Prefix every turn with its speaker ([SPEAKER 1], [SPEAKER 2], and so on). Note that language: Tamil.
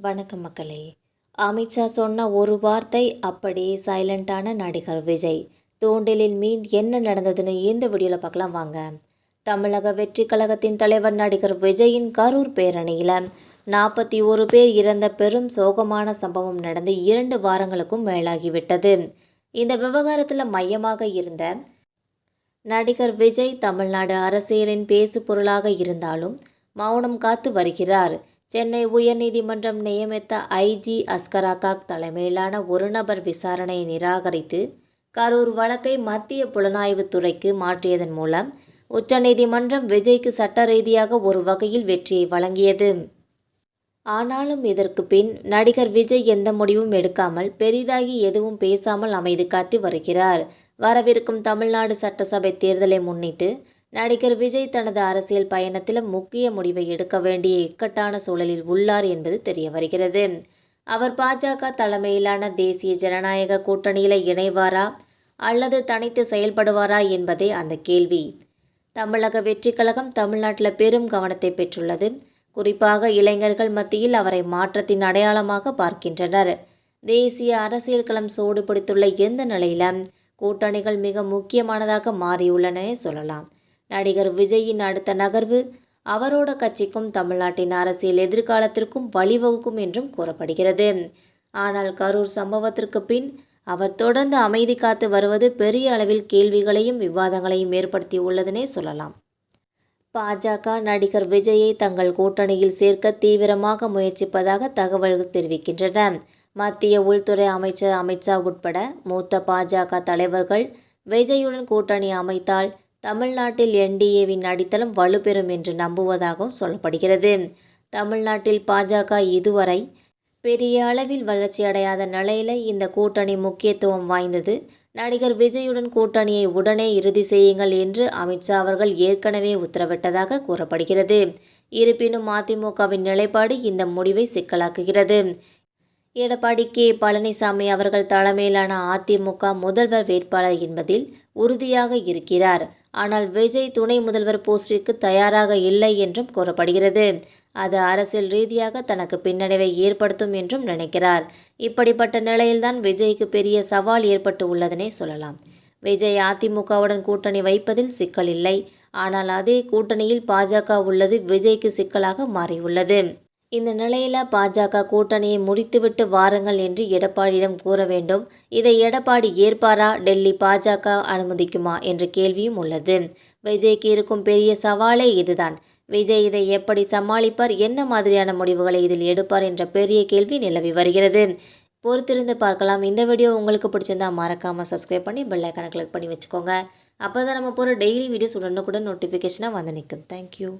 [SPEAKER 1] வணக்கம் மக்களே. அமித்ஷா சொன்ன ஒரு வார்த்தை அப்படியே சைலண்டான நடிகர் விஜய். தூண்டிலில் மீன் என்ன நடந்ததுன்னு இந்த வீடியோவில் பார்க்கலாம் வாங்க. தமிழக வெற்றி கழகத்தின் தலைவர் நடிகர் விஜயின் கரூர் பேரணியில் 41 பேர் இறந்த பெரும் சோகமான சம்பவம் நடந்து 2 வாரங்களுக்கும் மேலாகிவிட்டது. இந்த விவகாரத்தில் மையமாக இருந்த நடிகர் விஜய் தமிழ்நாடு அரசியலின் பேசு பொருளாக இருந்தாலும் மௌனம் காத்து வருகிறார். சென்னை உயர்நீதிமன்றம் நியமித்த ஐஜி அஸ்கர் அகாக் தலைமையிலான ஒரு நபர் விசாரணையை நிராகரித்து கரூர் வழக்கை மத்திய புலனாய்வு துறைக்கு மாற்றியதன் மூலம் உச்சநீதிமன்றம் விஜய்க்கு சட்ட ரீதியாக ஒரு வகையில் வெற்றியை வழங்கியது. ஆனாலும் இதற்கு பின் நடிகர் விஜய் எந்த முடிவும் எடுக்காமல் பெரிதாகி எதுவும் பேசாமல் அமைதி காத்து வருகிறார். வரவிருக்கும் தமிழ்நாடு சட்டசபை தேர்தலை முன்னிட்டு நடிகர் விஜய் தனது அரசியல் பயணத்தில் முக்கிய முடிவை எடுக்க வேண்டிய இக்கட்டான சூழலில் உள்ளார் என்பது தெரிய வருகிறது. அவர் பாஜக தலைமையிலான தேசிய ஜனநாயக கூட்டணியில் இணைவாரா அல்லது தனித்து செயல்படுவாரா என்பதே அந்த கேள்வி. தமிழக வெற்றி கழகம் தமிழ்நாட்டில் பெரும் கவனத்தை பெற்றுள்ளது. குறிப்பாக இளைஞர்கள் மத்தியில் அவரை மாற்றத்தின் அடையாளமாக பார்க்கின்றனர். தேசிய அரசியல் களம் சூடு பிடித்துள்ள எந்த நிலையிலும் கூட்டணிகள் மிக முக்கியமானதாக மாறியுள்ளனே சொல்லலாம். நடிகர் விஜயின் அடுத்த நகர்வு அவரோட கட்சிக்கும் தமிழ்நாட்டின் அரசியல் எதிர்காலத்திற்கும் வழிவகுக்கும் என்றும் கூறப்படுகிறது. ஆனால் கரூர் சம்பவத்திற்கு பின் அவர் தொடர்ந்து அமைதி காத்து வருவது பெரிய அளவில் கேள்விகளையும் விவாதங்களையும் ஏற்படுத்தி உள்ளதுனே சொல்லலாம். பாஜக நடிகர் விஜயை தங்கள் கூட்டணியில் சேர்க்க தீவிரமாக முயற்சிப்பதாக தகவல்கள் தெரிவிக்கின்றன. மத்திய உள்துறை அமைச்சர் அமித்ஷா உட்பட மூத்த பாஜக தலைவர்கள் விஜயுடன் கூட்டணி அமைத்தால் தமிழ்நாட்டில் என்டிஏவின் அடித்தளம் வலுப்பெறும் என்று நம்புவதாகவும் சொல்லப்படுகிறது. தமிழ்நாட்டில் பாஜக இதுவரை பெரிய அளவில் வளர்ச்சியடையாத நிலையில் இந்த கூட்டணி முக்கியத்துவம் வாய்ந்தது. நடிகர் விஜயுடன் கூட்டணியை உடனே இறுதி செய்யுங்கள் என்று அமித்ஷா அவர்கள் ஏற்கனவே உத்தரவிட்டதாக கூறப்படுகிறது. இருப்பினும் அதிமுகவின் நிலைப்பாடு இந்த முடிவை சிக்கலாக்குகிறது. எடப்பாடி கே பழனிசாமி அவர்கள் தலைமையிலான அதிமுக முதல்வர் வேட்பாளர் என்பதில் உறுதியாக இருக்கிறார். ஆனால் விஜய் துணை முதல்வர் போஸ்டிற்கு தயாராக இல்லை என்றும் கூறப்படுகிறது. அது அரசியல் ரீதியாக தனக்கு பின்னடைவை ஏற்படுத்தும் என்றும் நினைக்கிறார். இப்படிப்பட்ட நிலையில்தான் விஜய்க்கு பெரிய சவால் ஏற்பட்டு உள்ளதனே சொல்லலாம். விஜய் அதிமுகவுடன் கூட்டணி வைப்பதில் சிக்கல் இல்லை. ஆனால் அதே கூட்டணியில் பாஜக உள்ளது விஜய்க்கு சிக்கலாக மாறியுள்ளது. இந்த நிலையில் பாஜக கூட்டணியை முடித்துவிட்டு வாருங்கள் என்று எடப்பாடியிடம் கூற வேண்டும். இதை எடப்பாடி ஏற்பாரா, டெல்லி பாஜக அனுமதிக்குமா என்ற கேள்வியும் உள்ளது. விஜய்க்கு இருக்கும் பெரிய சவாலே இதுதான். விஜய் இதை எப்படி சமாளிப்பார், என்ன மாதிரியான முடிவுகளை இதில் எடுப்பார் என்ற பெரிய கேள்வி நிலவி வருகிறது. பொறுத்திருந்து பார்க்கலாம். இந்த வீடியோ உங்களுக்கு பிடிச்சிருந்தா மறக்காமல் சப்ஸ்கிரைப் பண்ணி பெல் ஐகானை கிளிக் பண்ணி வச்சுக்கோங்க. அப்போ தான் நம்ம போகிற டெய்லி வீடியோஸ் உடனுக்குடன் நோட்டிஃபிகேஷனாக வந்து நிற்கும். தேங்க்யூ.